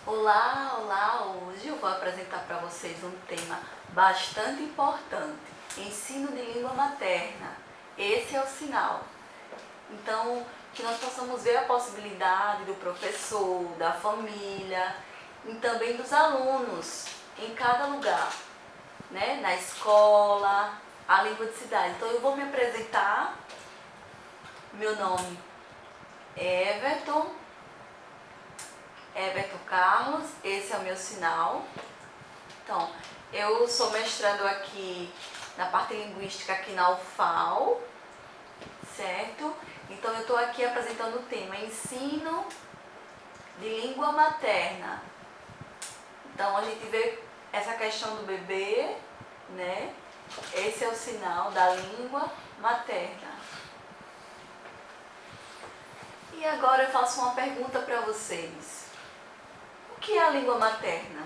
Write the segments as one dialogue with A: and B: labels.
A: Olá, olá! Hoje eu vou apresentar para vocês um tema bastante importante: ensino de língua materna. Esse é o sinal. Então, que nós possamos ver a possibilidade do professor, da família e também dos alunos em cada lugar, né? Na escola, a língua de cidade. Então, eu vou me apresentar. Meu nome é Everton Carlos, esse é o meu sinal. Então, eu sou mestrando aqui na parte linguística aqui na UFAL, certo? Então, eu estou aqui apresentando o tema ensino de língua materna. Então, a gente vê essa questão do bebê, né? Esse é o sinal da língua materna. E agora eu faço uma pergunta para vocês. O que é a língua materna?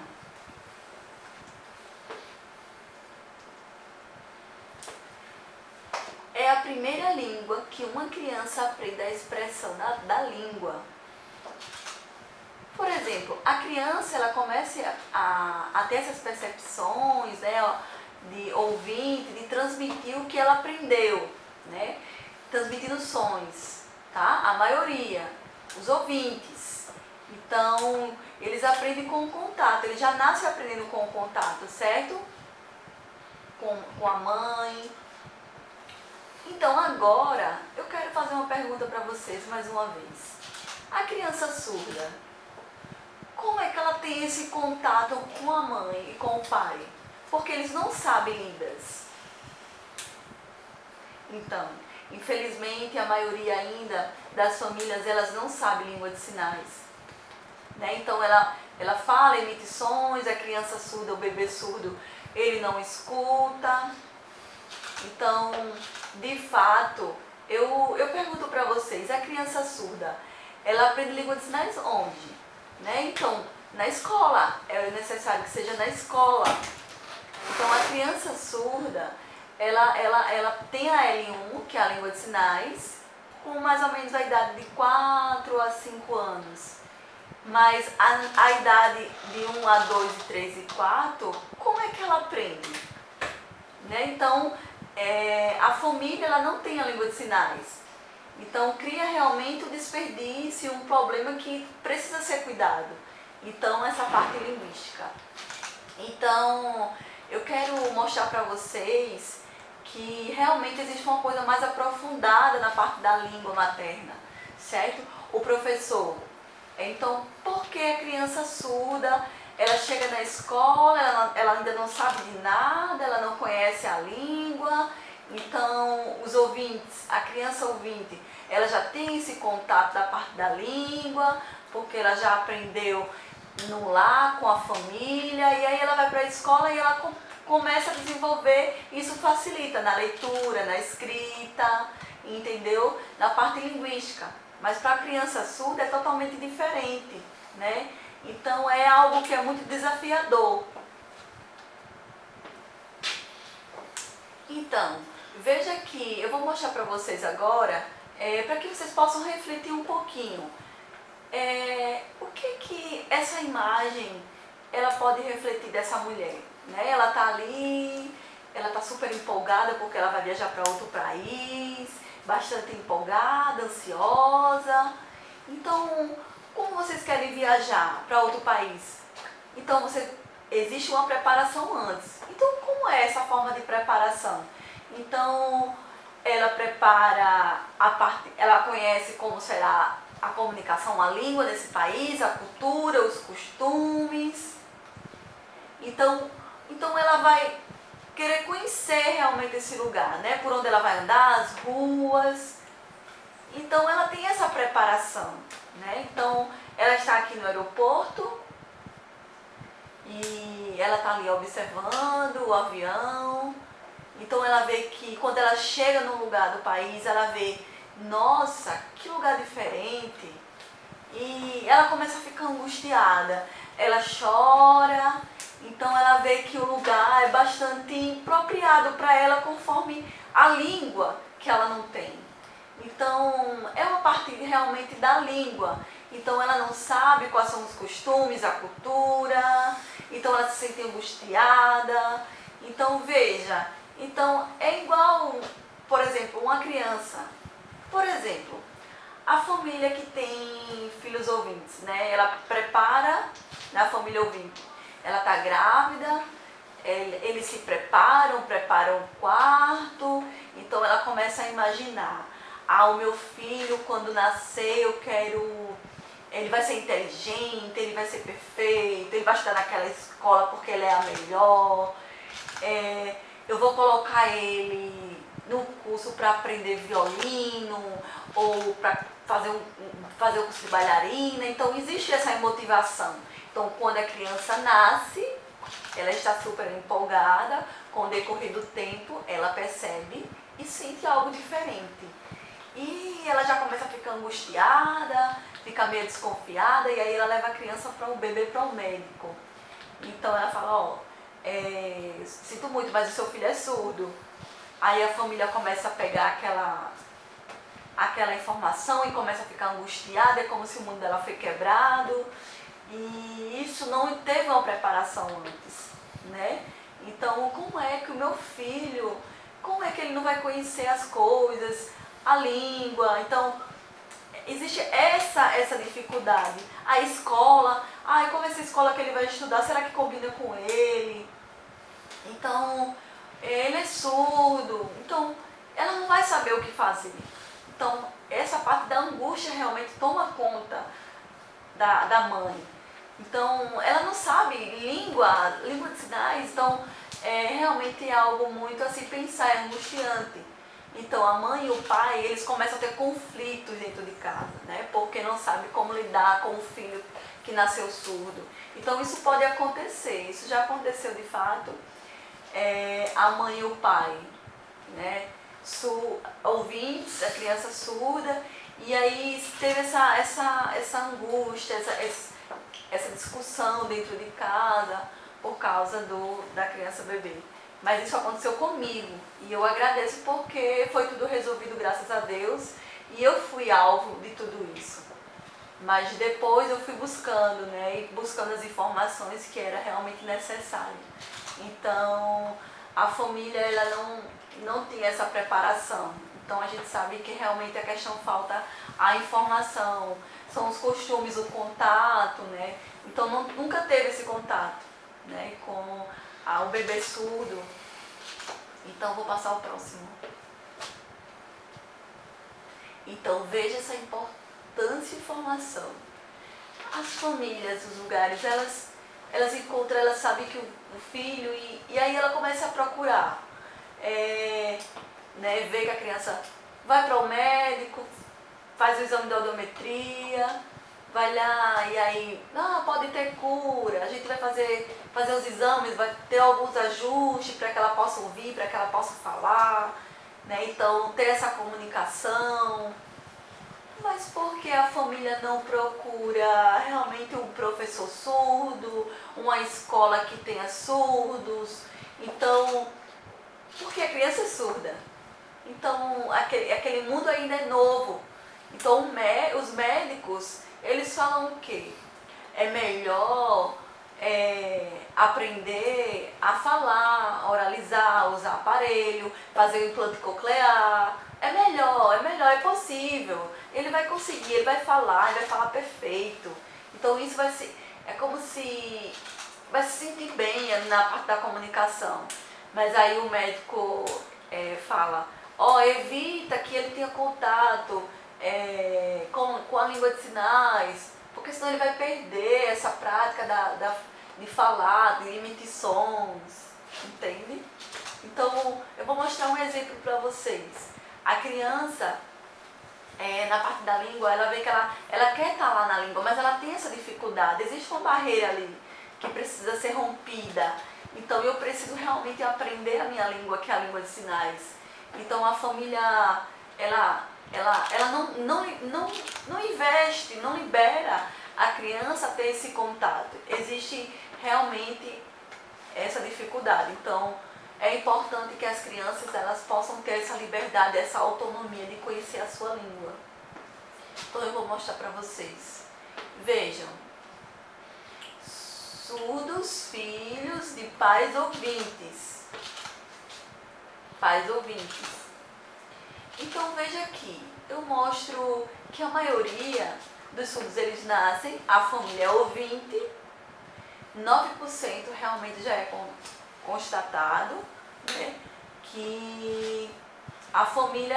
A: É a primeira língua que uma criança aprende a expressão da língua. Por exemplo, a criança ela começa a ter essas percepções, né, de ouvinte, de transmitir o que ela aprendeu, né? Transmitindo sons, tá? A maioria, os ouvintes. Então, eles aprendem com o contato, eles já nascem aprendendo com o contato, certo? Com a mãe. Então, agora, eu quero fazer uma pergunta para vocês mais uma vez. A criança surda, como é que ela tem esse contato com a mãe e com o pai? Porque eles não sabem Libras. Então, infelizmente, a maioria ainda das famílias, elas não sabem língua de sinais. Né? Então, ela fala, emite sons, a criança surda, o bebê surdo, ele não escuta. Então, de fato, eu pergunto para vocês, a criança surda, ela aprende língua de sinais onde? Né? Então, na escola, é necessário que seja na escola. Então, a criança surda, ela tem a L1, que é a língua de sinais, com mais ou menos a idade de 4 a 5 anos. Mas a idade de 1 a 2, 3 e 4, como é que ela aprende? Né? Então, a família ela não tem a língua de sinais. Então, cria realmente um desperdício, um problema que precisa ser cuidado. Então, essa parte linguística. Então, eu quero mostrar para vocês que realmente existe uma coisa mais aprofundada na parte da língua materna, certo? O professor. Então, por que a criança surda, ela chega na escola, ela ainda não sabe de nada, ela não conhece a língua. Então, os ouvintes, a criança ouvinte, ela já tem esse contato da parte da língua, porque ela já aprendeu no lar, com a família, e aí ela vai para a escola e ela começa a desenvolver, isso facilita na leitura, na escrita, entendeu? Na parte linguística. Mas para a criança surda é totalmente diferente, né? Então é algo que é muito desafiador. Então, veja que eu vou mostrar para vocês agora, para que vocês possam refletir um pouquinho. O que essa imagem ela pode refletir dessa mulher? Né? Ela está ali, ela está super empolgada porque ela vai viajar para outro país, bastante empolgada, ansiosa. Então, como vocês querem viajar para outro país? Então, existe uma preparação antes. Então, como é essa forma de preparação? Então, ela prepara a parte, ela conhece como será a comunicação, a língua desse país, a cultura, os costumes. Então ela vai querer conhecer realmente esse lugar, né? Por onde ela vai andar, as ruas. Então ela tem essa preparação, né? Então ela está aqui no aeroporto e ela está ali observando o avião. Então ela vê que quando ela chega num lugar do país, ela vê, nossa, que lugar diferente. E ela começa a ficar angustiada. Ela chora. Então ela vê que o lugar é bastante inapropriado para ela conforme a língua que ela não tem. Então é uma parte realmente da língua. então ela não sabe quais são os costumes, a cultura, então ela se sente angustiada. Então veja, então é igual, por exemplo, uma criança. Por exemplo, a família que tem filhos ouvintes, né? Ela prepara, na família ouvinte, ela está grávida, eles se preparam o quarto, então ela começa a imaginar, o meu filho quando nascer eu quero, ele vai ser inteligente, ele vai ser perfeito, ele vai estudar naquela escola porque ele é a melhor, eu vou colocar ele no curso para aprender violino ou para fazer o curso de bailarina. Então existe essa motivação. Então quando a criança nasce, ela está super empolgada, com o decorrer do tempo ela percebe e sente algo diferente. E ela já começa a ficar angustiada, fica meio desconfiada, e aí ela leva a criança para o bebê para o médico. Então ela fala, sinto muito, mas o seu filho é surdo. Aí a família começa a pegar aquela informação e começa a ficar angustiada, é como se o mundo dela foi quebrado. E isso não teve uma preparação antes, né? Então, como é que o meu filho, como é que ele não vai conhecer as coisas, a língua? Então, existe essa dificuldade. A escola, como é essa escola que ele vai estudar, será que combina com ele? Então, ele é surdo, então ela não vai saber o que fazer. Então, essa parte da angústia realmente toma conta da mãe. Então, ela não sabe língua de sinais, então realmente é algo muito a se pensar, é angustiante. Então, a mãe e o pai, eles começam a ter conflitos dentro de casa, né? Porque não sabe como lidar com o filho que nasceu surdo. Então, isso pode acontecer, isso já aconteceu de fato. A mãe e o pai, né? Ouvintes, a criança surda, e aí teve essa angústia, essa discussão dentro de casa por causa da criança bebê. Mas isso aconteceu comigo e eu agradeço porque foi tudo resolvido, graças a Deus, e eu fui alvo de tudo isso. Mas depois eu fui buscando, né, e buscando as informações que era realmente necessário. Então, a família ela não tinha essa preparação. Então, a gente sabe que realmente a questão falta a informação, são os costumes, o contato, né? Então, nunca teve esse contato, né, com o bebê surdo. Então, vou passar o próximo. Então, veja essa importante informação. As famílias, os lugares, elas encontram, elas sabem que o filho, e aí ela começa a procurar, né, ver que a criança vai para o médico, faz o exame de audiometria, vai lá e aí, pode ter cura, a gente vai fazer os exames, vai ter alguns ajustes para que ela possa ouvir, para que ela possa falar, né? Então, ter essa comunicação. Mas por que a família não procura realmente um professor surdo, uma escola que tenha surdos? Então, porque a criança é surda. Então, aquele mundo ainda é novo. Então, os médicos, eles falam o quê? É melhor aprender a falar, oralizar, usar aparelho, fazer o implante coclear. É melhor, é possível. Ele vai conseguir, ele vai falar perfeito. Então isso é como se vai se sentir bem na parte da comunicação. Mas aí o médico fala, evita que ele tenha contato com a língua de sinais, porque senão ele vai perder essa prática de falar, de emitir sons, entende? Então eu vou mostrar um exemplo para vocês. A criança, na parte da língua, ela vê que ela quer estar lá na língua, mas ela tem essa dificuldade. Existe uma barreira ali que precisa ser rompida. Então eu preciso realmente aprender a minha língua, que é a língua de sinais. Então a família, ela não investe, não libera a criança a ter esse contato. Existe realmente essa dificuldade. Então, é importante que as crianças elas possam ter essa liberdade, essa autonomia de conhecer a sua língua. Então, eu vou mostrar para vocês. Vejam, surdos, filhos de pais ouvintes. Pais ouvintes. Então veja aqui, eu mostro que a maioria dos surdos eles nascem, a família é ouvinte, 9% realmente já é constatado, né, que a família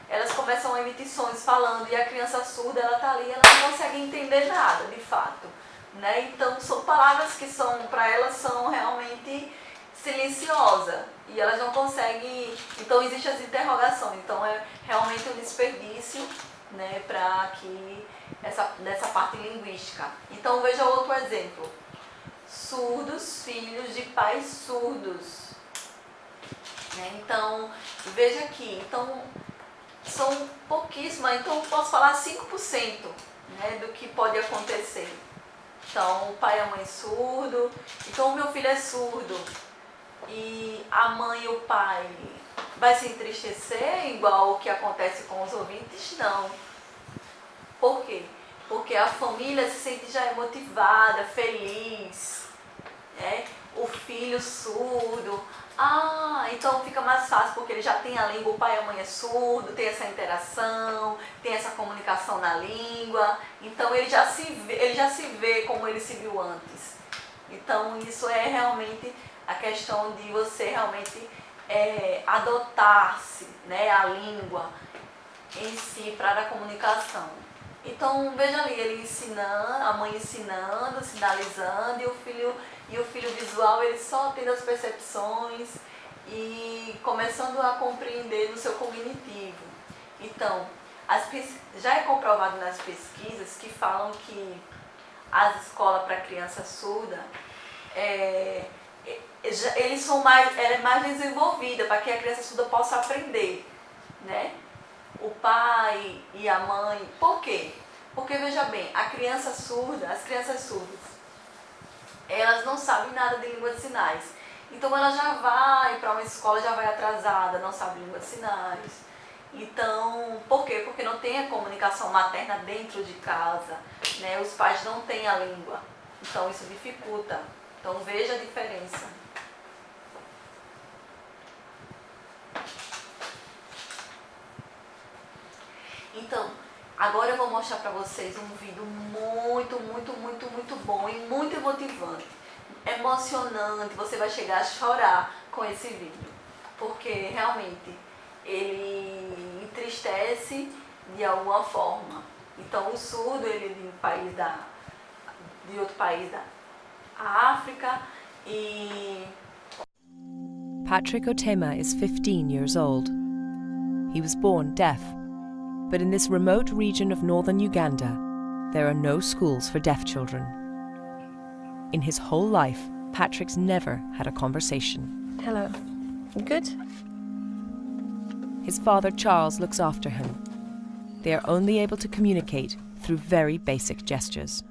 A: elas começam a emitir sons falando e a criança surda ela tá ali, ela não consegue entender nada de fato, né? Então são palavras que são para elas são realmente silenciosa e elas não conseguem, então existem as interrogações, então é realmente um desperdício, né, para que dessa parte linguística. Então veja outro exemplo, surdos, filhos de pais surdos, né? Então veja aqui, então são pouquíssimas, então eu posso falar 5%, né, do que pode acontecer. Então o pai e a mãe surdo, então o meu filho é surdo, e a mãe e o pai vai se entristecer igual o que acontece com os ouvintes? Não. Por quê? Porque a família se sente já motivada, feliz, né? O filho surdo, então fica mais fácil porque ele já tem a língua, o pai e a mãe é surdo, tem essa interação, tem essa comunicação na língua, então ele já se vê como ele se viu antes. Então isso é realmente a questão de você realmente adotar-se, né, a língua em si para a comunicação. Então veja ali, ele ensinando, a mãe ensinando, sinalizando, e o filho visual ele só tendo as percepções e começando a compreender no seu cognitivo. Então, já é comprovado nas pesquisas que falam que as escolas para criança surda ela é mais desenvolvida para que a criança surda possa aprender, né? O pai e a mãe. Por quê? Porque veja bem, as crianças surdas, elas não sabem nada de língua de sinais. Então ela já vai para uma escola, já vai atrasada, não sabe língua de sinais. Então, por quê? Porque não tem a comunicação materna dentro de casa, né? Os pais não têm a língua. Então isso dificulta. Então veja a diferença. Então, agora eu vou mostrar para vocês um vídeo muito bom e muito emotivante, emocionante, você vai chegar a chorar com esse vídeo, porque realmente ele entristece de alguma forma. Então o surdo, ele de outro país da África e...
B: Patrick Otema is 15 years old. He was born deaf. But in this remote region of northern Uganda, there are no schools for deaf children. In his whole life, Patrick's never had a conversation.
C: Hello. Good?
B: His father, Charles, looks after him. They are only able to communicate through very basic gestures.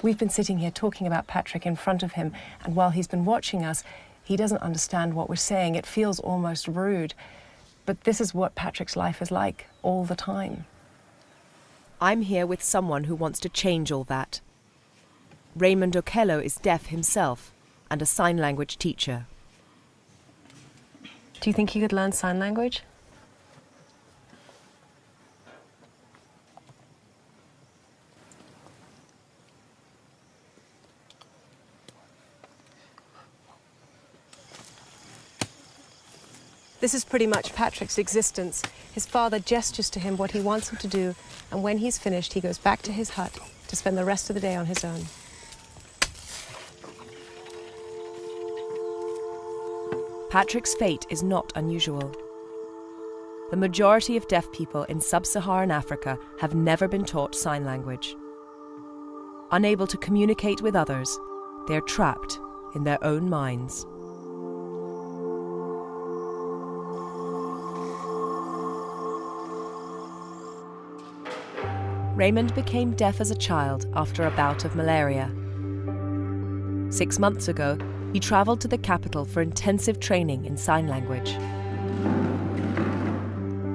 C: We've been sitting here talking about Patrick in front of him, and while he's been watching us, he doesn't understand what we're saying. It feels almost rude. But this is what Patrick's life is like all the time.
B: I'm here with someone who wants to change all that. Raymond Okello is deaf himself and a sign language teacher.
C: Do you think he could learn sign language? This is pretty much Patrick's existence. His father gestures to him what he wants him to do, and when he's finished, he goes back to his hut to spend the rest of the day on his own.
B: Patrick's fate is not unusual. The majority of deaf people in sub-Saharan Africa have never been taught sign language. Unable to communicate with others, they are trapped in their own minds. Raymond became deaf as a child after a bout of malaria. 6 months ago, he travelled to the capital for intensive training in sign language.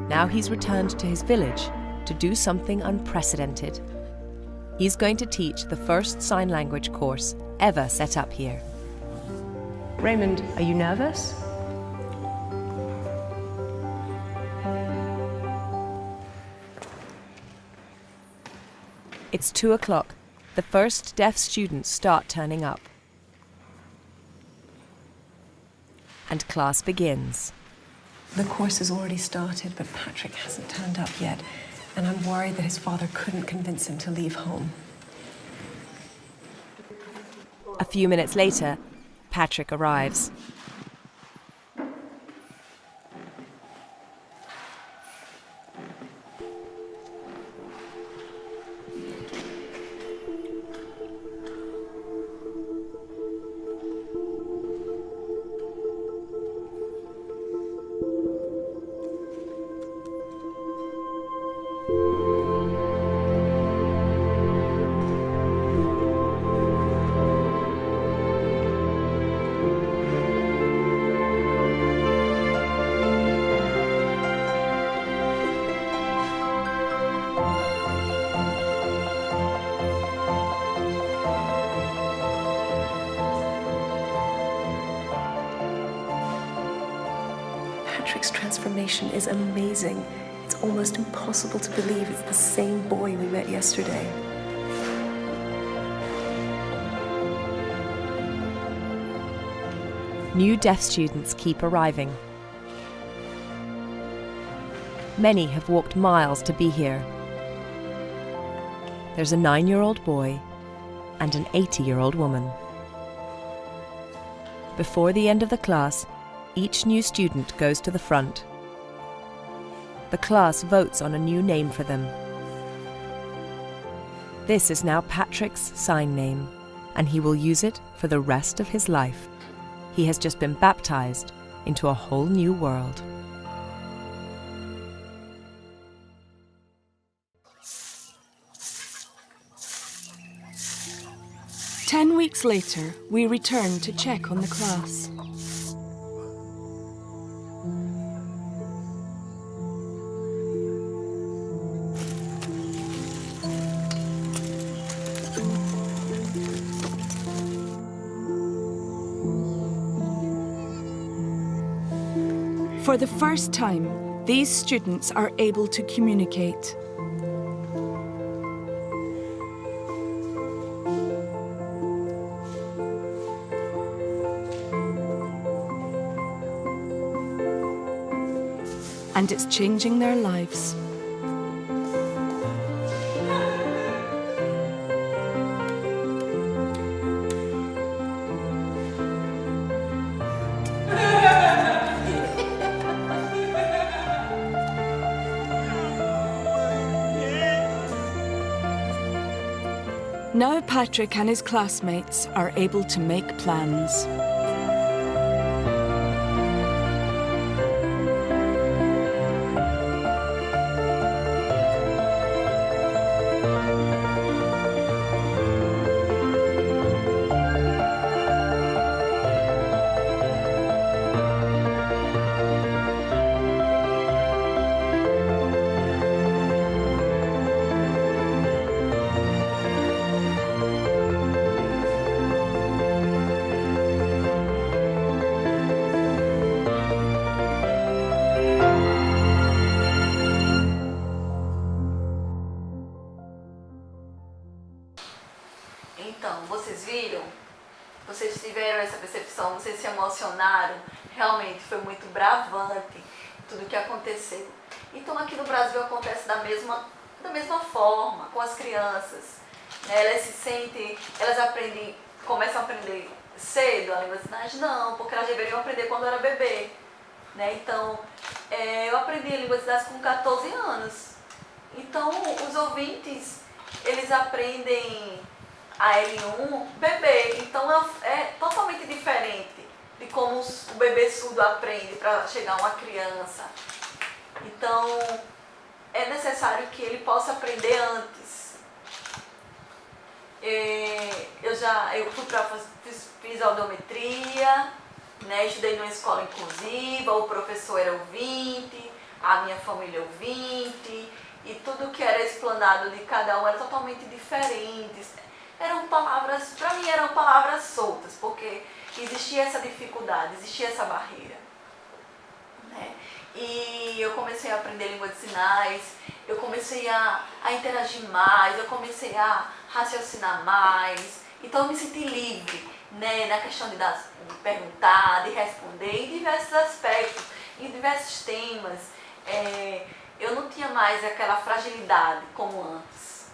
B: Now he's returned to his village to do something unprecedented. He's going to teach the first sign language course ever set up here.
C: Raymond, are you nervous?
B: It's 2 o'clock. The first deaf students start turning up. And class begins.
C: The course has already started, but Patrick hasn't turned up yet, and I'm worried that his father couldn't convince him to leave home.
B: A few minutes later, Patrick arrives.
C: Patrick's transformation is amazing. It's almost impossible to believe it's the same boy we met yesterday.
B: New deaf students keep arriving. Many have walked miles to be here. There's a 9-year-old boy and an 80-year-old woman. Before the end of the class, each new student goes to the front. The class votes on a new name for them. This is now Patrick's sign name, and he will use it for the rest of his life. He has just been baptized into a whole new world.
D: Ten weeks later, we return to check on the class. For the first time, these students are able to communicate. And it's changing their lives. Now Patrick and his classmates are able to make plans.
A: Então, vocês viram? Vocês tiveram essa percepção? Vocês se emocionaram? Realmente foi muito bravante tudo o que aconteceu. Então, aqui no Brasil acontece da mesma forma com as crianças. Elas se sentem, elas aprendem, começam a aprender cedo a língua de sinais? Não, porque elas deveriam aprender quando era bebê. Então, eu aprendi a língua de sinais com 14 anos. Então, os ouvintes, eles aprendem a L1 bebê. Então, é totalmente diferente de como o bebê surdo aprende para chegar a uma criança. Então, é necessário que ele possa aprender antes. Eu fui para fiz audiometria, né? Estudei numa escola inclusiva, o professor era ouvinte, a minha família ouvinte, e tudo que era explanado de cada um era totalmente diferente. Eram palavras, para mim eram palavras soltas, porque existia essa dificuldade, existia essa barreira, né? E eu comecei a aprender língua de sinais, eu comecei a interagir mais, eu comecei a raciocinar mais, então eu me senti livre, né, na questão de perguntar, de responder em diversos aspectos, em diversos temas. Eu não tinha mais aquela fragilidade como antes,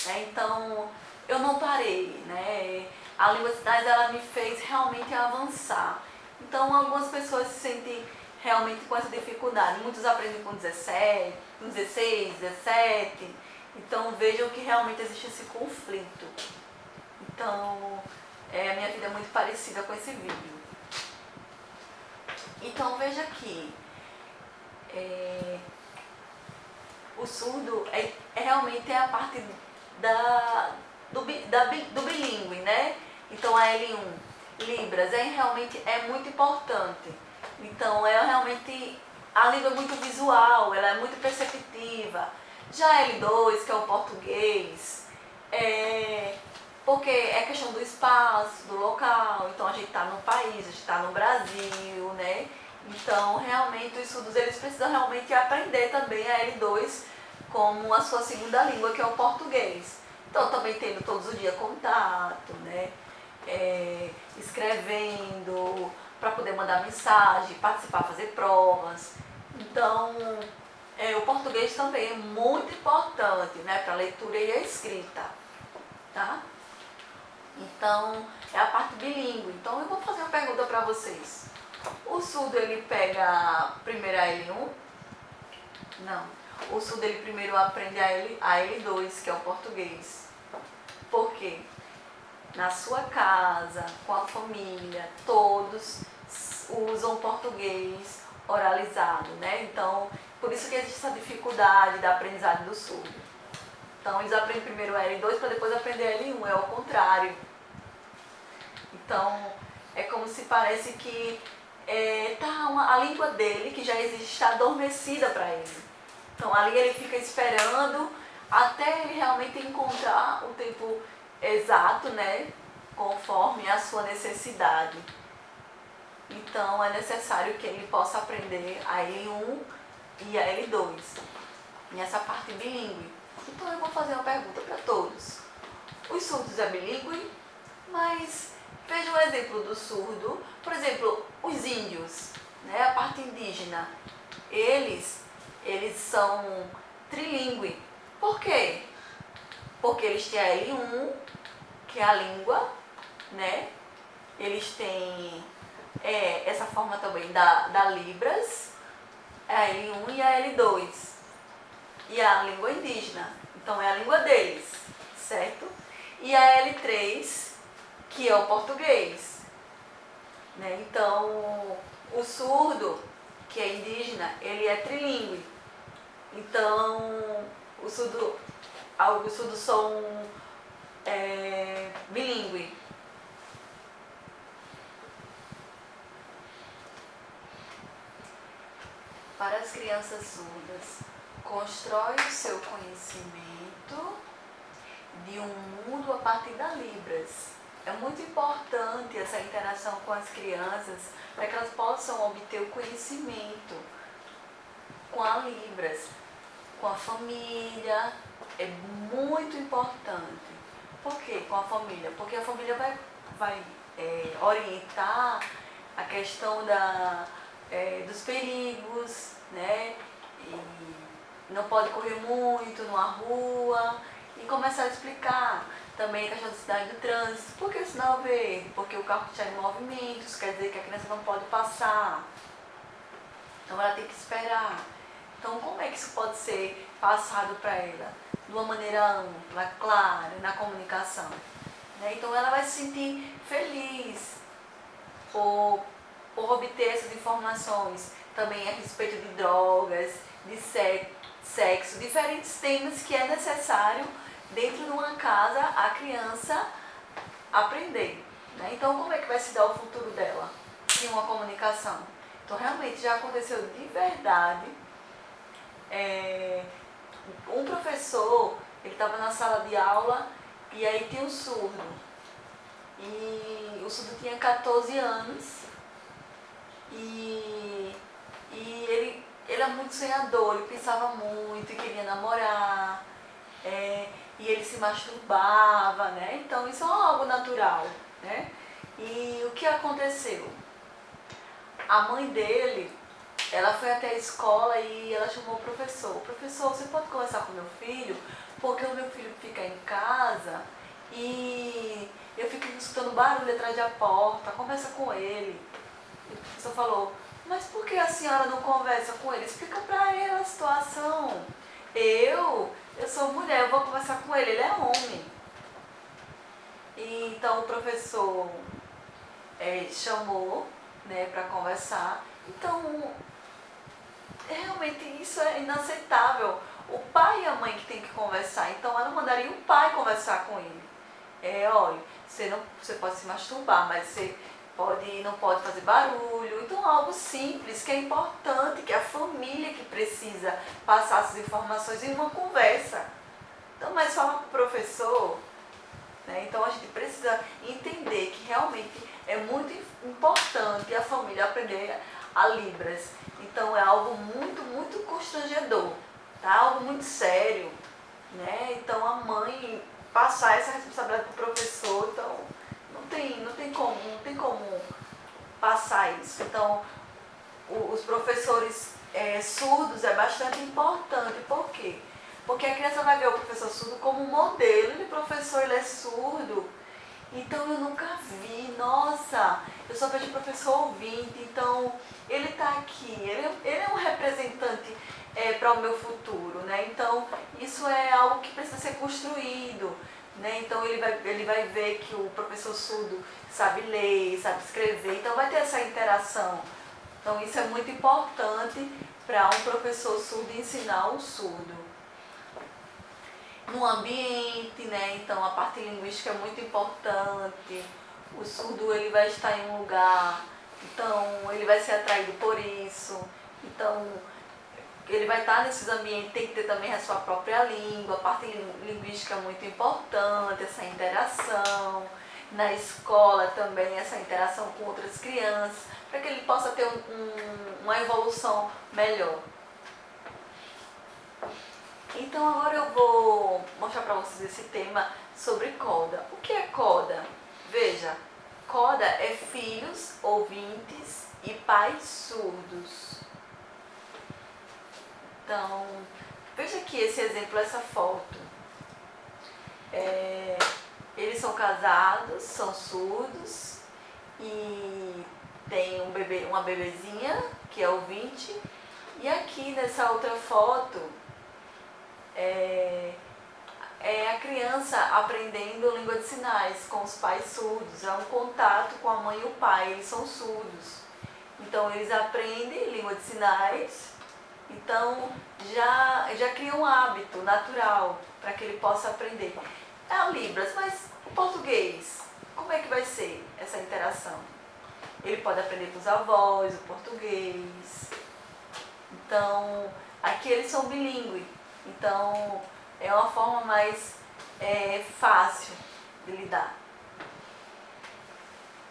A: né? Então eu não parei, né? A língua de sinais, ela me fez realmente avançar. Então algumas pessoas se sentem realmente com essa dificuldade, muitos aprendem com 17, com 16, 17, então vejam que realmente existe esse conflito. Então a minha vida é muito parecida com esse vídeo. Então veja aqui, o surdo realmente é a parte do bilíngue, né? Então a L1, Libras, realmente é muito importante. Então realmente a língua é muito visual, ela é muito perceptiva. Já a L2, que é o português, porque é questão do espaço, do local, então a gente está no país, a gente está no Brasil, né? Então realmente os surdos, eles precisam realmente aprender também a L2 como a sua segunda língua, que é o português. Então também tendo todos os dias contato, né? Escrevendo, para poder mandar mensagem, participar, fazer provas. Então o português também é muito importante, né, para a leitura e a escrita, tá? Então é a parte bilíngue. Então eu vou fazer uma pergunta para vocês. O surdo, ele pega primeiro a L1? Não. O surdo, ele primeiro aprende a L2, que é o português. Por quê? Na sua casa, com a família, todos usam português oralizado, né? Então, por isso que existe essa dificuldade da aprendizagem do surdo. Então, eles aprendem primeiro a L2 para depois aprender a L1, é o contrário. Então, é como se parece que a língua dele, que já existe, está adormecida para ele. Então, ali ele fica esperando até ele realmente encontrar o tempo exato, né, conforme a sua necessidade. Então é necessário que ele possa aprender a L1 e a L2, nessa parte bilíngue. Então eu vou fazer uma pergunta para todos. Os surdos é bilíngue, mas veja um exemplo do surdo. Por exemplo, os índios, né, a parte indígena, eles são trilíngue. Por quê? Porque eles têm a L1, que é a língua, né? Eles têm essa forma também da Libras, a L1 e a L2. E a língua indígena, então é a língua deles, certo? E a L3, que é o português, né? Então, o surdo, que é indígena, ele é trilíngue. Então, os surdos são bilíngue. Para as crianças surdas, constrói o seu conhecimento de um mundo a partir da Libras. É muito importante essa interação com as crianças para que elas possam obter o conhecimento com a Libras, com a família. É muito importante. Por quê com a família? Porque a família vai orientar a questão dos perigos, né? E não pode correr muito numa rua, e começar a explicar também a questão da cidade do trânsito. Por que o sinal verde? Porque o carro está em movimento, isso quer dizer que a criança não pode passar. Então ela tem que esperar. Então como é que isso pode ser passado para ela? De uma maneira ampla, clara, na comunicação, né? Então ela vai se sentir feliz por obter essas informações também a respeito de drogas, de sexo, diferentes temas que é necessário dentro de uma casa a criança aprender. Né? Então, como é que vai se dar o futuro dela em uma comunicação? Então, realmente já aconteceu de verdade. Um professor, ele estava na sala de aula e aí tinha um surdo. E o surdo tinha 14 anos e ele era muito sonhador, ele pensava muito e queria namorar, e ele se masturbava, né? Então isso é algo natural, né? E o que aconteceu? A mãe dele, ela foi até a escola e ela chamou o professor. Professor, você pode conversar com meu filho? Porque o meu filho fica em casa e eu fico escutando barulho atrás da porta, conversa com ele. E o professor falou, mas por que a senhora não conversa com ele? Explica pra ele a situação. Eu sou mulher, eu vou conversar com ele, ele é homem. E então o professor chamou, né, para conversar. Então, realmente isso é inaceitável. O pai e a mãe que tem que conversar. Então ela mandaria o pai conversar com ele. Olha, você pode se masturbar, mas você não pode fazer barulho. Então algo simples, que é importante, que é a família que precisa passar essas informações em uma conversa. Então, mas fala para o professor, né? Então a gente precisa entender que realmente é muito importante a família aprender a Libras. Então é algo muito, muito constrangedor, tá? Algo muito sério, né? Então a mãe passar essa responsabilidade para o professor, então não tem como passar isso. Então os professores surdos é bastante importante. Por quê? Porque a criança vai ver o professor surdo como um modelo. Ele, professor, ele é surdo. Então eu nunca vi, nossa, eu só vejo o professor ouvinte, então ele está aqui, ele é um representante para o meu futuro, né? Então isso é algo que precisa ser construído, né? Então ele vai ver que o professor surdo sabe ler, sabe escrever, então vai ter essa interação. Então isso é muito importante para um professor surdo ensinar o surdo. No ambiente, né? Então a parte linguística é muito importante. O surdo ele vai estar em um lugar, então ele vai ser atraído por isso. Então ele vai estar nesses ambientes, tem que ter também a sua própria língua. A parte linguística é muito importante, essa interação. Na escola também essa interação com outras crianças, para que ele possa ter uma evolução melhor. Então agora eu vou mostrar para vocês esse tema sobre coda. O que é coda? Veja, coda é filhos, ouvintes e pais surdos. Então, veja aqui esse exemplo, essa foto. Eles são casados, são surdos e tem uma bebezinha que é ouvinte. E aqui nessa outra foto é a criança aprendendo língua de sinais com os pais surdos. É um contato com a mãe e o pai, eles são surdos. Então eles aprendem língua de sinais, então já cria um hábito natural para que ele possa aprender. É a Libras, mas o português, como é que vai ser essa interação? Ele pode aprender com os avós, o português. Então, aqui eles são bilíngues. Então, é uma forma mais fácil de lidar.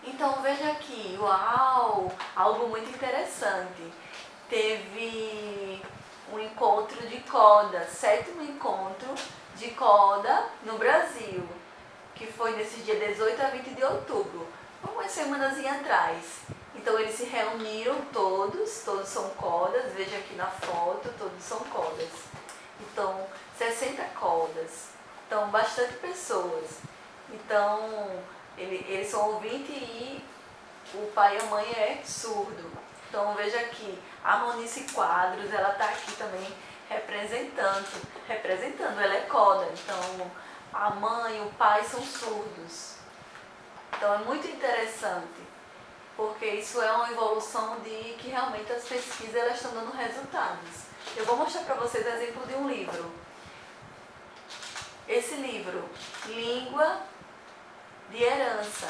A: Então, veja aqui, uau, algo muito interessante. Teve um encontro de coda, 7º encontro de coda no Brasil, que foi nesse dia 18 a 20 de outubro, uma semanazinha atrás. Então, eles se reuniram todos são codas, veja aqui na foto, todos são codas. Então, 60 codas. Então, bastante pessoas. Então, eles são ouvintes e o pai e a mãe é surdo. Então, veja aqui, a Monice Quadros, ela está aqui também representando, ela é coda. Então, a mãe e o pai são surdos. Então, é muito interessante, porque isso é uma evolução de que realmente as pesquisas elas estão dando resultados. Eu vou mostrar para vocês exemplo de um livro. Esse livro, Língua de Herança,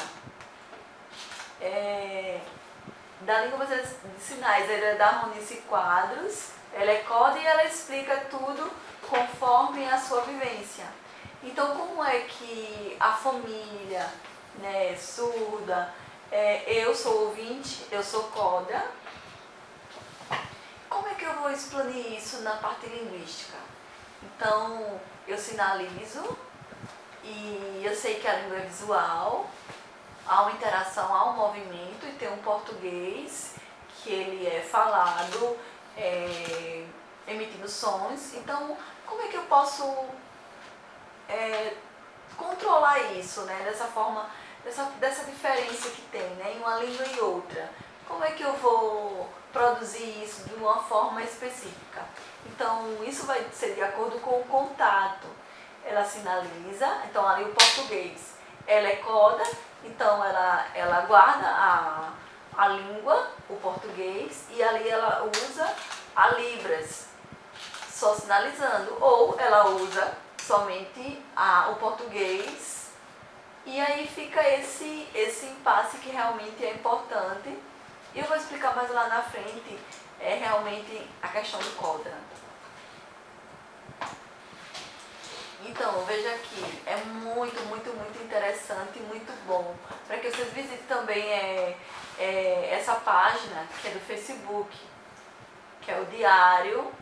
A: da língua de sinais, ela é da Harmonice Quadros, ela é coda e ela explica tudo conforme a sua vivência. Então, como é que a família, né, surda, eu sou ouvinte, eu sou coda, como é que eu vou explanar isso na parte linguística? Então, eu sinalizo e eu sei que a língua é visual, há uma interação, há um movimento e tem um português que ele é falado, emitindo sons. Então, como é que eu posso controlar isso, né? Dessa forma, dessa diferença que tem, né, em uma língua e outra? Como é que eu vou produzir isso de uma forma específica? Então, isso vai ser de acordo com o contato. Ela sinaliza, então ali o português, ela é coda, então ela guarda a língua, o português, e ali ela usa a Libras, só sinalizando, ou ela usa somente o português, e aí fica esse impasse que realmente é importante. E eu vou explicar mais lá na frente, realmente a questão do coda. Então, veja aqui, é muito, muito, muito interessante e muito bom. Para que vocês visitem também essa página, que é do Facebook, que é o Diário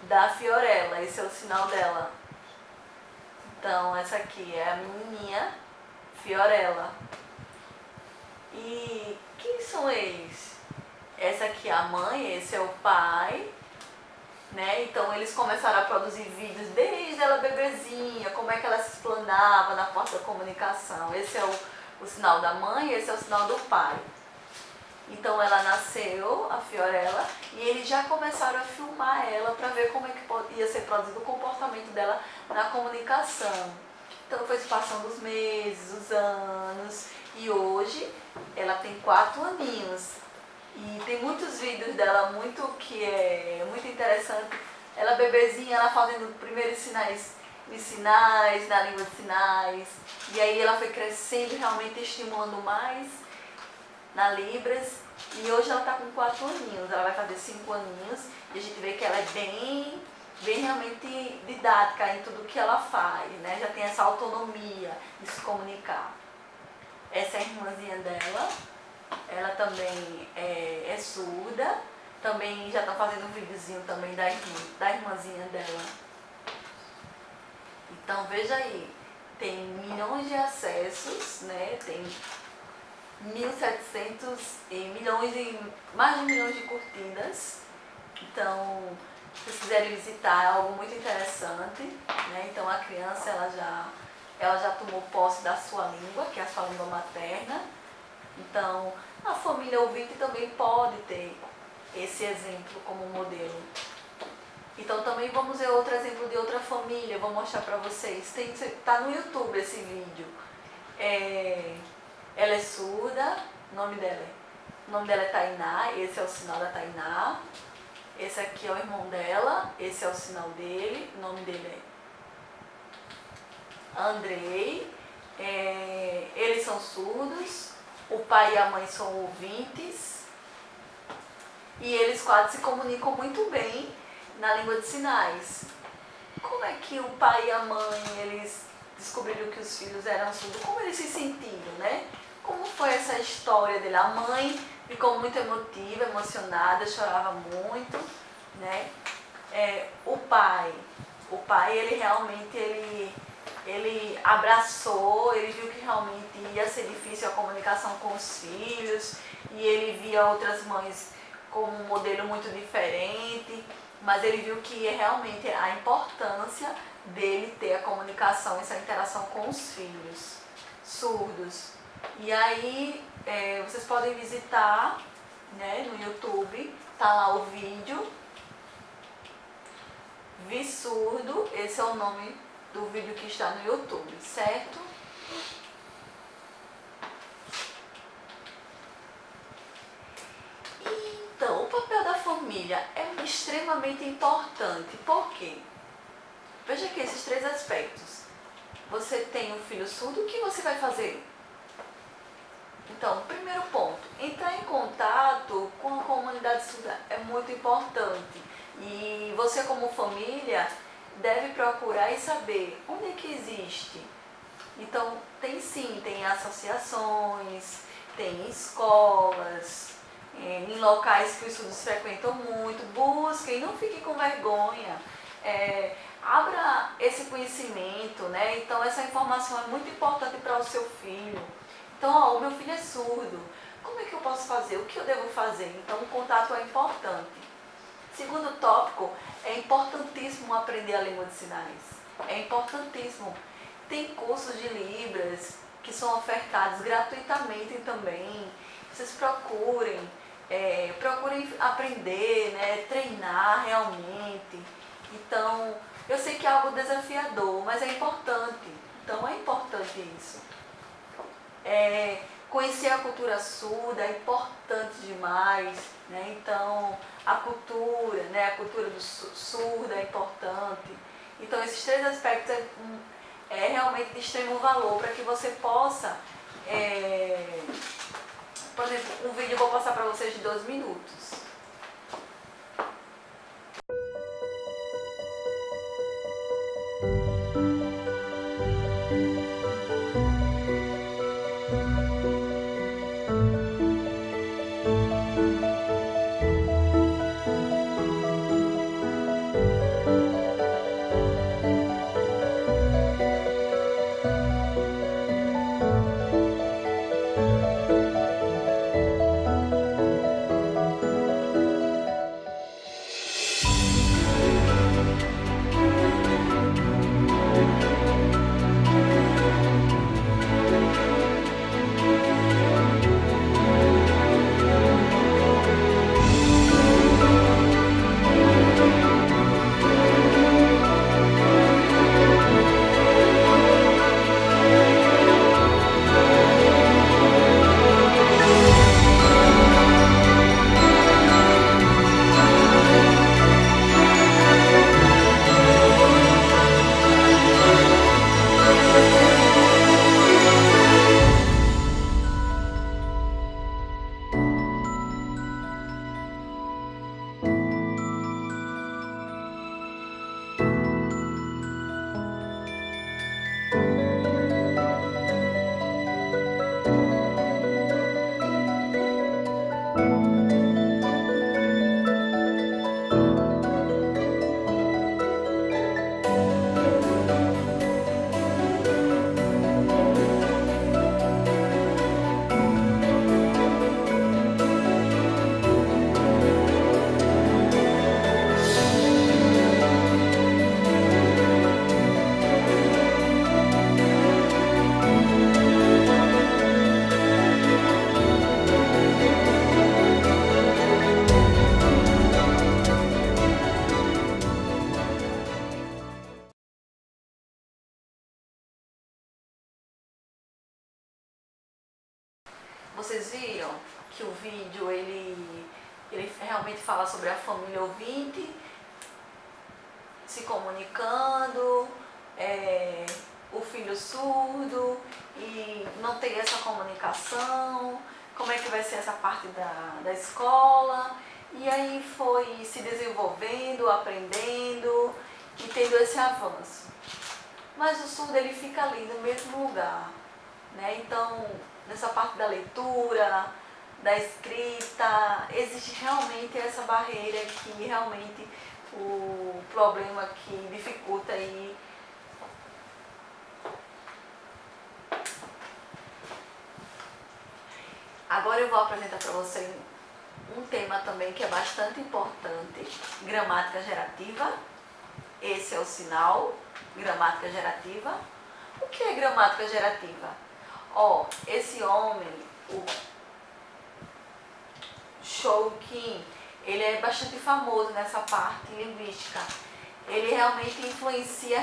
A: da Fiorella. Esse é o sinal dela. Então, essa aqui é a menininha Fiorella. E quem são eles? Essa aqui é a mãe, esse é o pai, né? Então eles começaram a produzir vídeos desde ela bebezinha, como é que ela se explanava na parte da comunicação. Esse é o sinal da mãe, esse é o sinal do pai. Então ela nasceu, a Fiorella, e eles já começaram a filmar ela para ver como é que ia ser produzido o comportamento dela na comunicação. Então foi se passando os meses, os anos, e hoje ela tem 4 aninhos. E tem muitos vídeos dela que é muito interessante. Ela bebezinha, ela fazendo primeiros sinais na língua de sinais. E aí ela foi crescendo, realmente estimulando mais na Libras. E hoje ela está com 4 aninhos, ela vai fazer 5 aninhos. E a gente vê que ela é bem realmente didática em tudo que ela faz, né? Já tem essa autonomia de se comunicar. Essa é a irmãzinha dela. Ela também é surda, também já está fazendo um videozinho também da irmãzinha dela. Então veja aí, tem milhões de acessos, né? Tem 1.700 mais de 1 milhão de curtidas. Então, se vocês quiserem visitar, é algo muito interessante, né? Então a criança ela já tomou posse da sua língua, que é a sua língua materna. Então, a família ouvinte também pode ter esse exemplo como modelo. Então, também vamos ver outro exemplo de outra família. Eu vou mostrar para vocês. Tá no YouTube esse vídeo. Ela é surda. O nome dela é Tainá. Esse é o sinal da Tainá. Esse aqui é o irmão dela. Esse é o sinal dele. O nome dele é Andrei. Eles são surdos. O pai e a mãe são ouvintes e eles quase se comunicam muito bem na língua de sinais. Como é que o pai e a mãe, eles descobriram que os filhos eram surdos? Como eles se sentiram, né? Como foi essa história dele? A mãe ficou muito emocionada, chorava muito, né? O pai, ele realmente, ele abraçou, ele viu que realmente ia ser difícil a comunicação com os filhos e ele via outras mães como um modelo muito diferente, mas ele viu que realmente a importância dele ter a comunicação, essa interação com os filhos surdos. E aí vocês podem visitar, né, no YouTube, tá lá o vídeo Vi Surdo, esse é o nome do vídeo que está no YouTube, certo? Então, o papel da família família é extremamente importante. Por quê? Veja aqui esses 3 aspectos. Você tem um filho surdo, o que você vai fazer? Então, primeiro ponto, entrar em contato com a comunidade surda é muito importante. E você, como família, deve procurar e saber onde é que existe. Então, tem sim, tem associações, tem escolas, em locais que os surdos frequentam muito. Busquem, não fiquem com vergonha. Abra esse conhecimento, né? Então, essa informação é muito importante para o seu filho. Então, o meu filho é surdo, como é que eu posso fazer? O que eu devo fazer? Então, o contato é importante. Segundo tópico, é importantíssimo aprender a língua de sinais. É importantíssimo. Tem cursos de Libras que são ofertados gratuitamente também. Vocês procurem aprender, né? Treinar realmente. Então, eu sei que é algo desafiador, mas é importante. Então, é importante isso. Conhecer a cultura surda é importante demais, né? Então, a cultura, né? A cultura do surdo é importante. Então, esses 3 aspectos é realmente de extremo valor para que você possa, por exemplo, um vídeo eu vou passar para vocês de 2 minutos. Vocês viram que o vídeo ele realmente fala sobre a família ouvinte se comunicando, o filho surdo e não ter essa comunicação, como é que vai ser essa parte da escola. E aí foi se desenvolvendo, aprendendo e tendo esse avanço. Mas o surdo ele fica ali no mesmo lugar, né? Então, nessa parte da leitura, da escrita, existe realmente essa barreira que realmente o problema que dificulta aí. Agora eu vou apresentar para vocês um tema também que é bastante importante, gramática gerativa. Esse é o sinal, gramática gerativa. O que é gramática gerativa? Esse homem, o Shoukin, ele é bastante famoso nessa parte linguística. Ele realmente influencia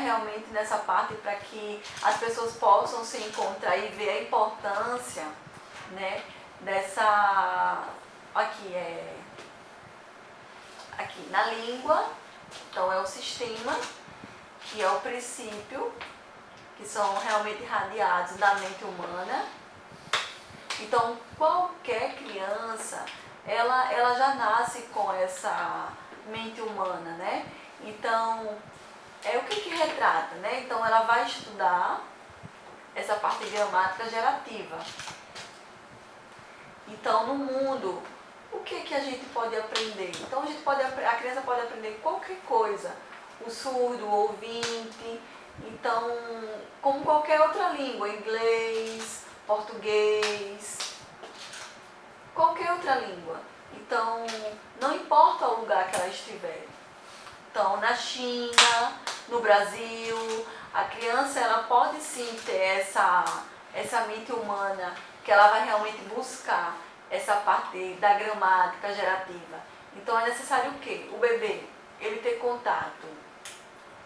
A: nessa parte para que as pessoas possam se encontrar e ver a importância, né, dessa... Aqui aqui na língua, então é o sistema, que é o princípio, que são realmente irradiados da mente humana. Então, qualquer criança, ela já nasce com essa mente humana, né? Então, o que retrata, né? Então, ela vai estudar essa parte de gramática gerativa. Então, no mundo, o que a gente pode aprender? Então, a criança pode aprender qualquer coisa. O surdo, o ouvinte, então, como qualquer outra língua, inglês, português, qualquer outra língua. Então, não importa o lugar que ela estiver. Então, na China, no Brasil, a criança ela pode sim ter essa mente humana, que ela vai realmente buscar essa parte da gramática gerativa. Então, é necessário o quê? O bebê, ele ter contato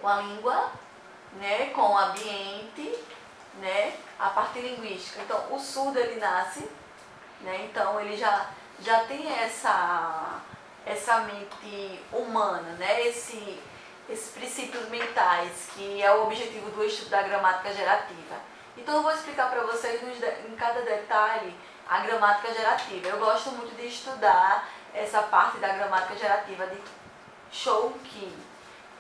A: com a língua, né, com o ambiente, né, a parte linguística. Então, o surdo, ele nasce, né, então ele já tem essa mente humana, né, esses princípios mentais, que é o objetivo do estudo da gramática gerativa. Então, eu vou explicar para vocês em cada detalhe a gramática gerativa. Eu gosto muito de estudar essa parte da gramática gerativa de Chou-Kee.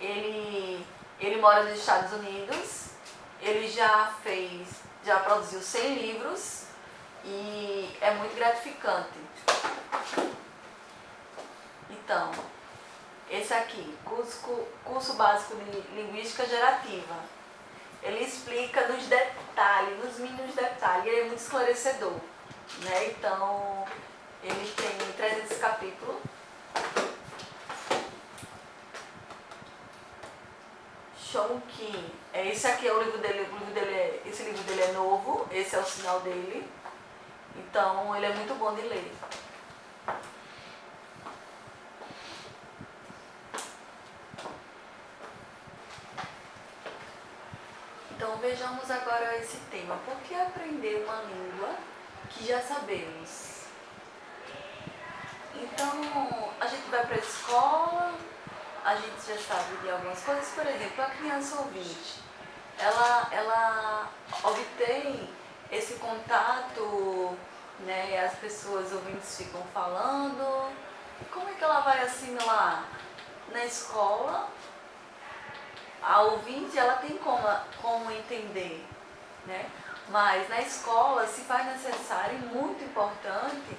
A: Ele mora nos Estados Unidos, ele já produziu 100 livros e é muito gratificante. Então, esse aqui, curso básico de linguística gerativa. Ele explica nos detalhes, nos mínimos detalhes, ele é muito esclarecedor, né? Então, ele tem 300 capítulos. Chou-Kee, esse aqui é o livro dele, esse livro dele é novo, esse é o sinal dele, então ele é muito bom de ler. Então vejamos agora esse tema, por que aprender uma língua que já sabemos? Então, a gente vai para a escola, a gente já sabe de algumas coisas, por exemplo, a criança ouvinte, ela obtém esse contato, né, e as pessoas ouvintes ficam falando, como é que ela vai assimilar? Na escola, a ouvinte, ela tem como entender, né, mas na escola se faz necessário e muito importante,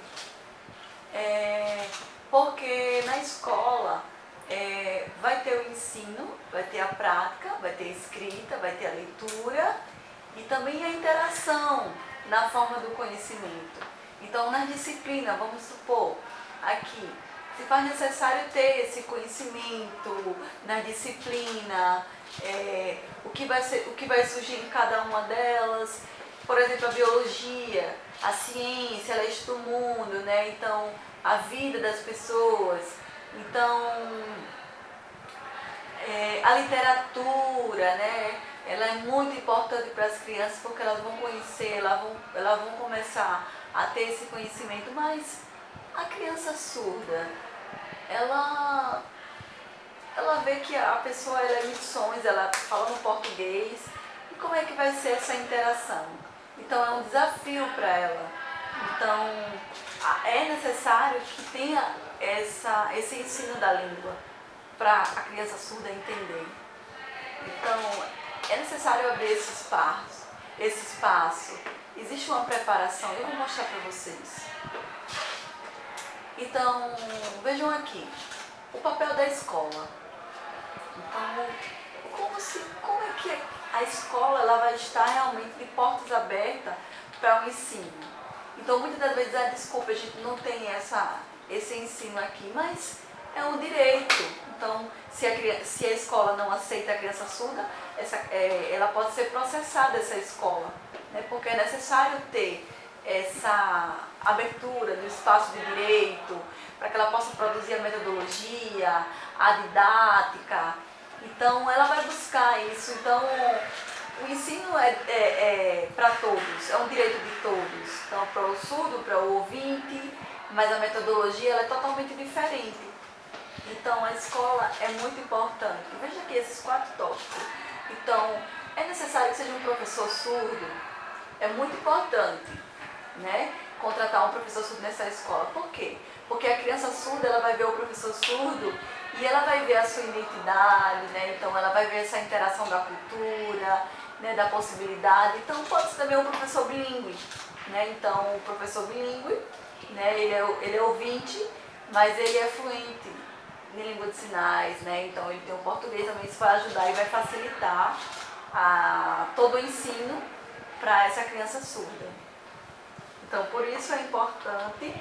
A: porque na escola, vai ter o ensino, vai ter a prática, vai ter a escrita, vai ter a leitura e também a interação na forma do conhecimento. Então, na disciplina, vamos supor, aqui, se faz necessário ter esse conhecimento na disciplina, o que vai surgir em cada uma delas. Por exemplo, a biologia, a ciência, ela estuda o mundo, né? Então, a vida das pessoas. Então, a literatura, né? Ela é muito importante para as crianças porque elas vão conhecer, elas vão começar a ter esse conhecimento. Mas a criança surda, ela vê que a pessoa emite sons, ela fala no português. E como é que vai ser essa interação? Então é um desafio para ela. Então é necessário que tenha esse ensino da língua para a criança surda entender. Então é necessário abrir esse espaço. Existe uma preparação, eu vou mostrar para vocês. Então, vejam aqui, o papel da escola. Então, como é que a escola ela vai estar realmente de portas abertas para o ensino? Então, muitas das vezes, desculpa, a gente não tem esse ensino aqui, mas é um direito. Então, se a escola não aceita a criança surda, ela pode ser processada, essa escola, né? Porque é necessário ter essa abertura do espaço de direito, para que ela possa produzir a metodologia, a didática. Então, ela vai buscar isso. Então, o ensino é para todos, é um direito de todos. Então, para o surdo, para o ouvinte, mas a metodologia ela é totalmente diferente. Então, a escola é muito importante. Veja aqui esses 4 tópicos. Então, é necessário que seja um professor surdo. É muito importante, né, contratar um professor surdo nessa escola. Por quê? Porque a criança surda, ela vai ver o professor surdo e ela vai ver a sua identidade, né? Então, ela vai ver essa interação da cultura, né, da possibilidade. Então, pode ser também um professor bilíngue, né? Então, o professor bilíngue, né, ele é ouvinte, mas ele é fluente em língua de sinais, né? Então, ele tem o português também, isso vai ajudar e vai facilitar todo o ensino para essa criança surda. Então, por isso é importante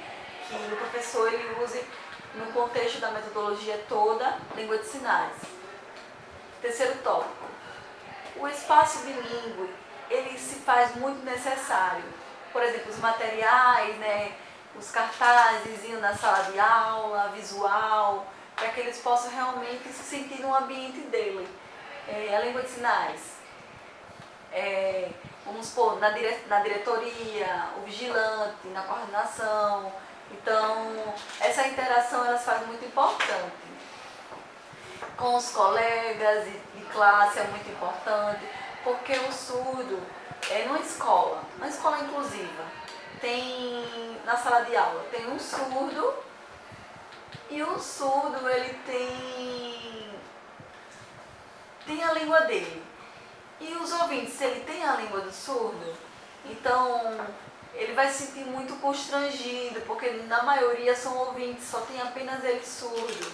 A: que o professor ele use, no contexto da metodologia toda, língua de sinais. Terceiro tópico. O espaço bilíngue, ele se faz muito necessário. Por exemplo, os materiais, né, os cartazes na sala de aula, visual, para que eles possam realmente se sentir no ambiente dele. A língua de sinais. Vamos supor, na diretoria, o vigilante, na coordenação. Então, essa interação ela se faz muito importante. Com os colegas de classe é muito importante, porque o surdo, numa escola inclusiva, tem, na sala de aula, tem um surdo, e o surdo ele tem a língua dele. E os ouvintes, se ele tem a língua do surdo, então ele vai se sentir muito constrangido, porque na maioria são ouvintes, só tem apenas ele surdo.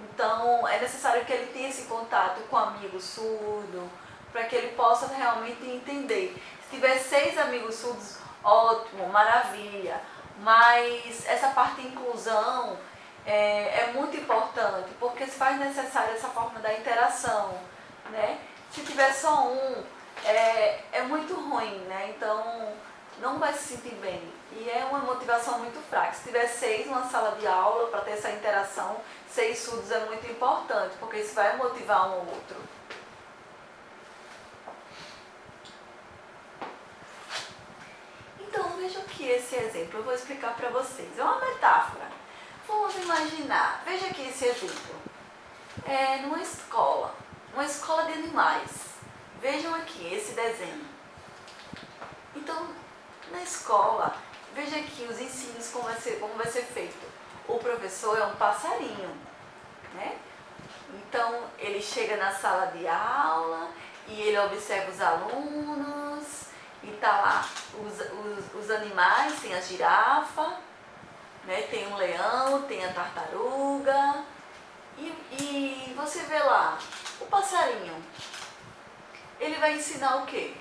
A: Então é necessário que ele tenha esse contato com o amigo surdo, para que ele possa realmente entender. Se tiver 6 amigos surdos, ótimo, maravilha, mas essa parte de inclusão é muito importante, porque se faz necessária essa forma da interação, né? Se tiver só um, é muito ruim, né? Então não vai se sentir bem. E é uma motivação muito fraca. Se tiver 6 numa sala de aula, para ter essa interação, 6 surdos é muito importante, porque isso vai motivar um ou outro. Então veja aqui esse exemplo, eu vou explicar para vocês. É uma metáfora. Vamos imaginar, veja aqui esse exemplo. Numa escola, uma escola de animais. Vejam aqui esse desenho. Então, na escola, veja aqui os ensinos, como vai ser feito. O professor é um passarinho, né? Então, ele chega na sala de aula e ele observa os alunos e tá lá os animais, tem a girafa, né? Tem um leão, tem a tartaruga e você vê lá o passarinho. Ele vai ensinar o quê?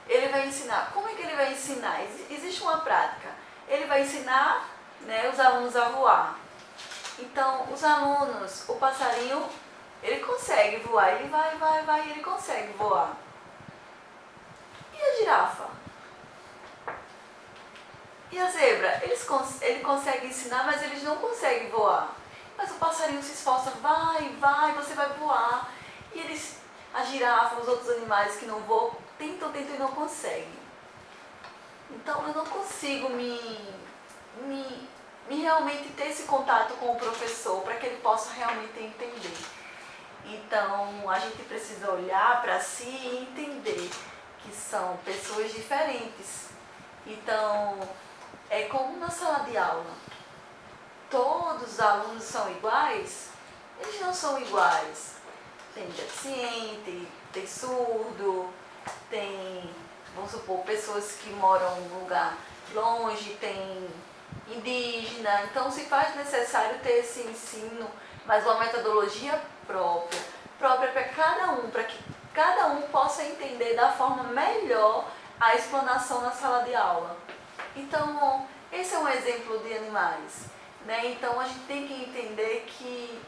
A: Ele vai ensinar. Como é que ele vai ensinar? Existe uma prática. Ele vai ensinar, né, os alunos a voar. Então, os alunos, o passarinho, ele consegue voar. Ele vai, ele consegue voar. E a girafa? E a zebra? Ele consegue ensinar, mas eles não conseguem voar. Mas o passarinho se esforça, vai, você vai voar. E a girafa, os outros animais que não voam, tentam e não conseguem. Então eu não consigo realmente ter esse contato com o professor para que ele possa realmente entender. Então a gente precisa olhar para si e entender que são pessoas diferentes. Então é como na sala de aula. Todos os alunos são iguais? Eles não são iguais. Tem deficiente, tem surdo, tem, vamos supor, pessoas que moram em um lugar longe, tem indígena. Então se faz necessário ter esse ensino, mas uma metodologia própria para que cada um possa entender da forma melhor a explanação na sala de aula. Então, esse é um exemplo de animais, né? Então a gente tem que entender que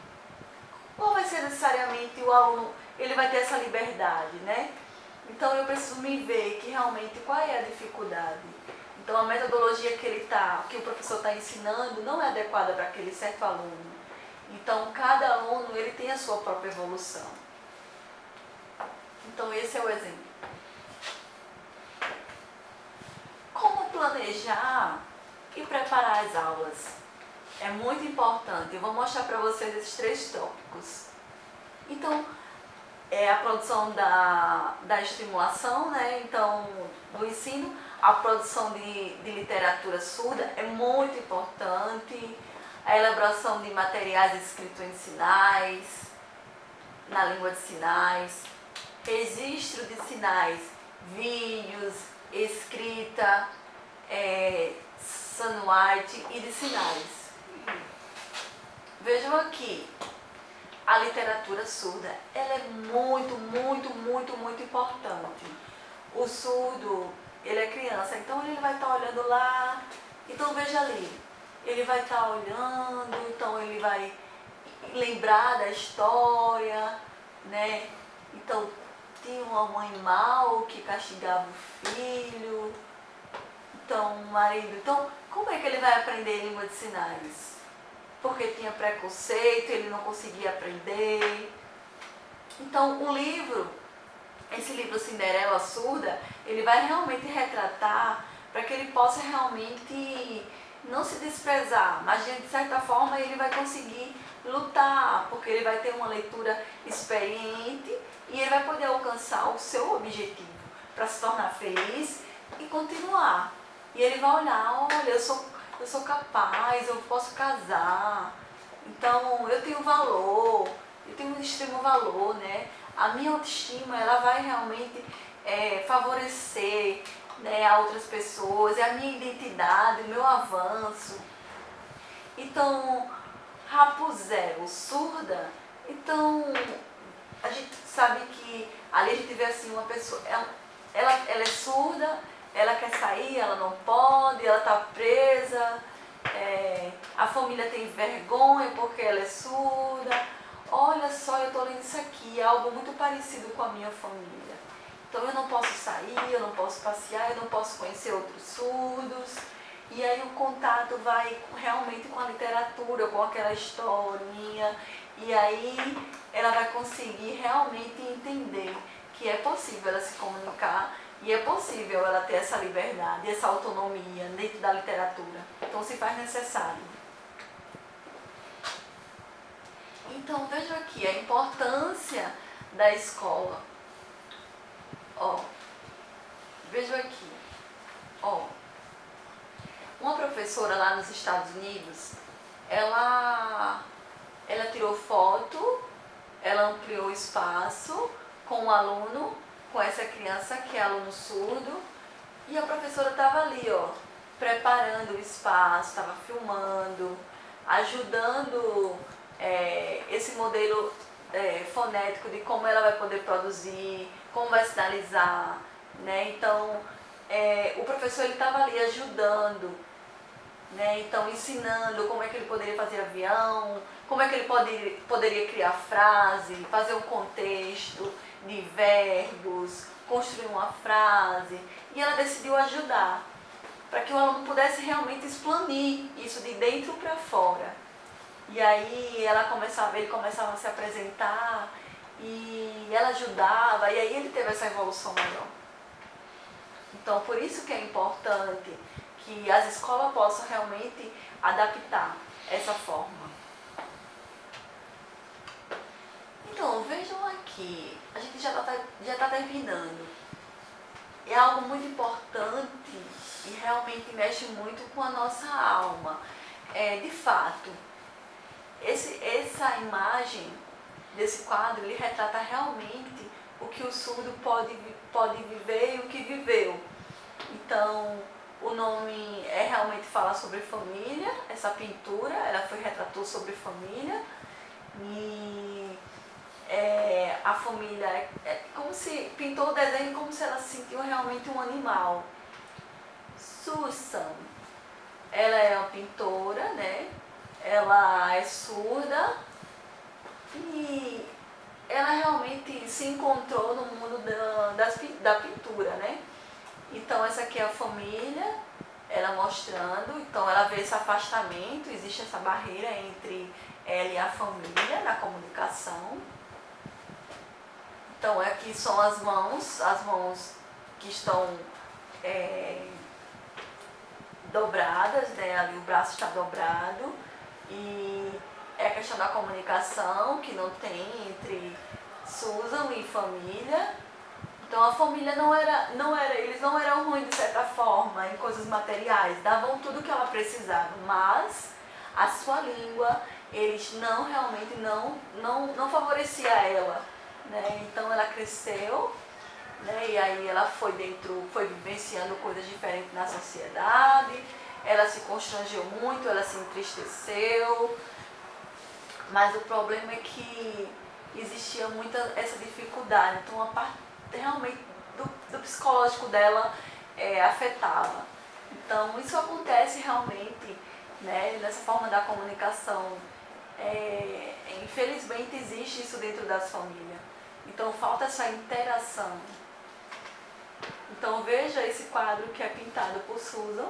A: qual vai ser necessariamente o aluno, ele vai ter essa liberdade, né? Então eu preciso me ver que realmente qual é a dificuldade. Então a metodologia que o professor está ensinando não é adequada para aquele certo aluno. Então cada aluno ele tem a sua própria evolução. Então esse é o exemplo. Como planejar e preparar as aulas? é muito importante. Eu vou mostrar para vocês esses 3 tópicos. Então, a produção da estimulação, né? Então, do ensino, a produção de literatura surda é muito importante, a elaboração de materiais escritos em sinais, na língua de sinais, registro de sinais, vídeos, escrita, sonoite e de sinais. Vejam aqui, a literatura surda, ela é muito, muito, muito, muito importante. O surdo, ele é criança, então ele vai estar olhando lá, então veja ali, ele vai estar olhando, então ele vai lembrar da história, né? Então, tinha uma mãe mal que castigava o filho, então o marido, então como é que ele vai aprender língua de sinais? Porque tinha preconceito, ele não conseguia aprender. Então o livro, esse livro Cinderela Surda, ele vai realmente retratar para que ele possa realmente não se desprezar, mas de certa forma ele vai conseguir lutar, porque ele vai ter uma leitura experiente e ele vai poder alcançar o seu objetivo para se tornar feliz e continuar. E ele vai olhar, olha, eu sou capaz, eu posso casar, então eu tenho valor, eu tenho um extremo valor, né? A minha autoestima, ela vai realmente favorecer, né, a outras pessoas, a minha identidade, o meu avanço. Então, Rapunzel, surda, então a gente sabe que ali a gente vê assim uma pessoa, ela é surda, ela quer sair, ela não pode, ela está presa, a família tem vergonha porque ela é surda. Olha só, eu estou lendo isso aqui, é algo muito parecido com a minha família. Então eu não posso sair, eu não posso passear, eu não posso conhecer outros surdos. E aí o contato vai realmente com a literatura, com aquela historinha. E aí ela vai conseguir realmente entender que é possível ela se comunicar e é possível ela ter essa liberdade, essa autonomia dentro da literatura. Então se faz necessário. Então vejam aqui a importância da escola. Ó, vejam aqui. Ó, uma professora lá nos Estados Unidos, ela tirou foto, ela ampliou o espaço com um aluno, com essa criança que é aluno surdo, e a professora estava ali, ó, preparando o espaço, estava filmando, ajudando esse modelo fonético de como ela vai poder produzir, como vai sinalizar, né? Então, o professor ele estava ali ajudando, né? Então ensinando como é que ele poderia fazer avião, como é que ele poderia criar frase, fazer um contexto de verbos, construir uma frase, e ela decidiu ajudar para que o aluno pudesse realmente explanir isso de dentro para fora. E aí ele começava a se apresentar e ela ajudava, e aí ele teve essa evolução maior. Então, por isso que é importante que as escolas possam realmente adaptar essa forma. Então, vejam aqui, a gente já está terminando. É algo muito importante e realmente mexe muito com a nossa alma. De fato, essa imagem desse quadro, ele retrata realmente o que o surdo pode viver e o que viveu. Então, o nome realmente falar sobre família, essa pintura, ela retratou sobre família, e a família como se pintou o desenho como se ela se sentiu realmente um animal. Susan, ela é uma pintora, né? Ela é surda e ela realmente se encontrou no mundo da pintura, né? Então essa aqui é a família, ela mostrando, então ela vê esse afastamento, existe essa barreira entre ela e a família na comunicação. Então aqui são as mãos que estão dobradas, né? Ali o braço está dobrado. E é a questão da comunicação que não tem entre Susan e família. Então a família eles não eram ruins de certa forma em coisas materiais, davam tudo que ela precisava, mas a sua língua eles realmente não favorecia ela, né? Então ela cresceu, né? E aí ela foi vivenciando coisas diferentes na sociedade, ela se constrangeu muito, ela se entristeceu, mas o problema é que existia muita essa dificuldade, então a parte realmente do psicológico dela afetava. Então isso acontece realmente, né, nessa forma da comunicação. Infelizmente existe isso dentro das famílias. Então falta essa interação. Então veja esse quadro que é pintado por Susan,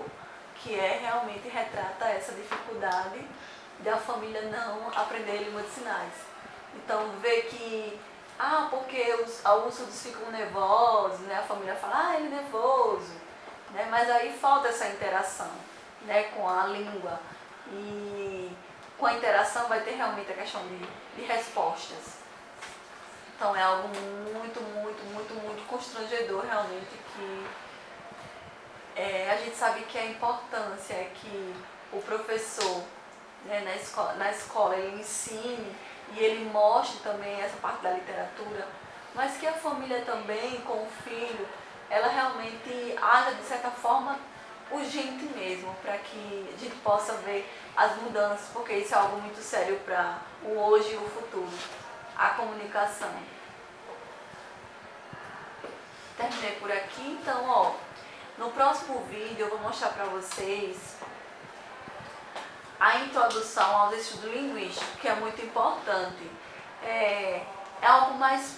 A: que realmente retrata essa dificuldade da família não aprender língua de sinais. Então vê que, porque alguns surdos ficam nervosos, né? A família fala, ele é nervoso, né? Mas aí falta essa interação, né, com a língua. E com a interação vai ter realmente a questão de respostas. Então é algo muito constrangedor realmente, que a gente sabe que a importância é que o professor, né, na escola ele ensine e ele mostre também essa parte da literatura, mas que a família também, com o filho, ela realmente haja de certa forma urgente mesmo, para que a gente possa ver as mudanças, porque isso é algo muito sério para o hoje e o futuro, a comunicação. Terminei por aqui, então no próximo vídeo eu vou mostrar para vocês a introdução aos estudos linguísticos, que é muito importante. É algo mais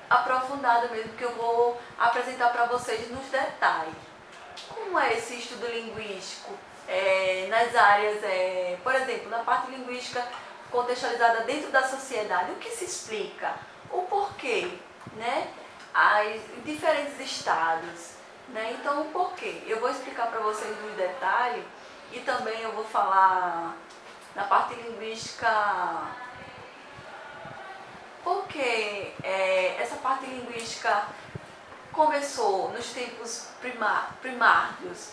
A: aprofundado mesmo, que eu vou apresentar para vocês nos detalhes. Como é esse estudo linguístico nas áreas, por exemplo, na parte linguística contextualizada dentro da sociedade, o que se explica, o porquê, né? Em diferentes estados, né? Então o porquê, eu vou explicar para vocês nos detalhes. E também eu vou falar na parte linguística, porque essa parte linguística começou nos tempos primários.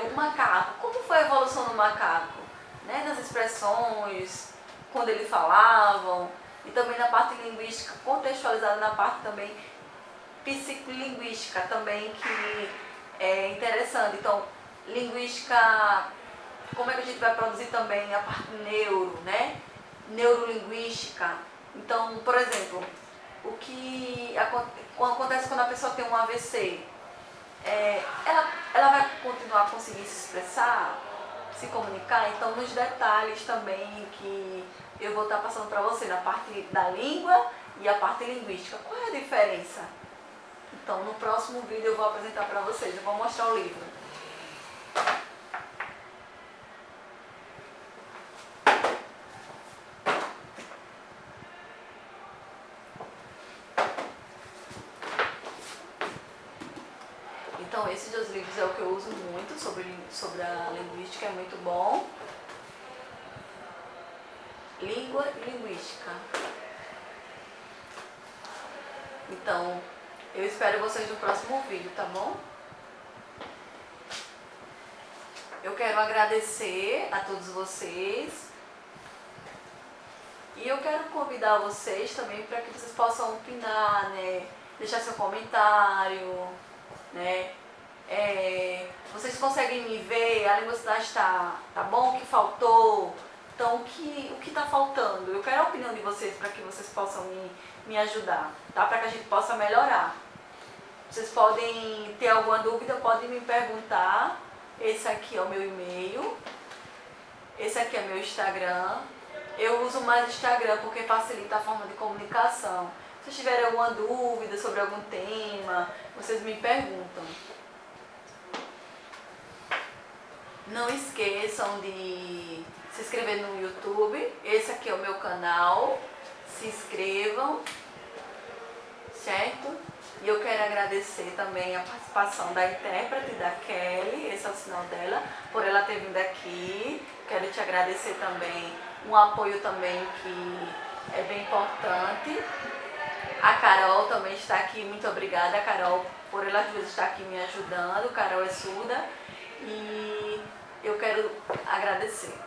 A: O macaco, como foi a evolução do macaco, né? Nas expressões, quando eles falavam, e também na parte linguística contextualizada, na parte também psicolinguística também, que é interessante. Então, linguística, como é que a gente vai produzir também a parte né? Neurolinguística. Então, por exemplo, o que acontece quando a pessoa tem um AVC? Ela vai continuar a conseguir se expressar, se comunicar? Então, nos detalhes também que eu vou estar passando para você, na parte da língua e a parte linguística. Qual é a diferença? Então, no próximo vídeo eu vou apresentar para vocês, eu vou mostrar o livro. Então, esses dois livros é o que eu uso muito sobre a linguística, é muito bom. Língua e linguística. Então, eu espero vocês no próximo vídeo, tá bom? Eu quero agradecer a todos vocês. E eu quero convidar vocês também para que vocês possam opinar, né? Deixar seu comentário, né? Vocês conseguem me ver? A língua está bom? O que faltou? Então, o que está faltando? Eu quero a opinião de vocês para que vocês possam me ajudar, tá? Para que a gente possa melhorar. Vocês podem ter alguma dúvida, podem me perguntar. Esse aqui é o meu e-mail. Esse aqui é meu Instagram. Eu uso mais Instagram porque facilita a forma de comunicação. Se tiverem alguma dúvida sobre algum tema, vocês me perguntam. Não esqueçam de se inscrever no YouTube. Esse aqui é o meu canal. Se inscrevam, certo? E eu quero agradecer também a participação da intérprete, da Kelly, esse é o sinal dela, por ela ter vindo aqui. Quero te agradecer também um apoio também que é bem importante. A Carol também está aqui, muito obrigada, Carol, por elas duas estar aqui me ajudando. Carol é surda e eu quero agradecer.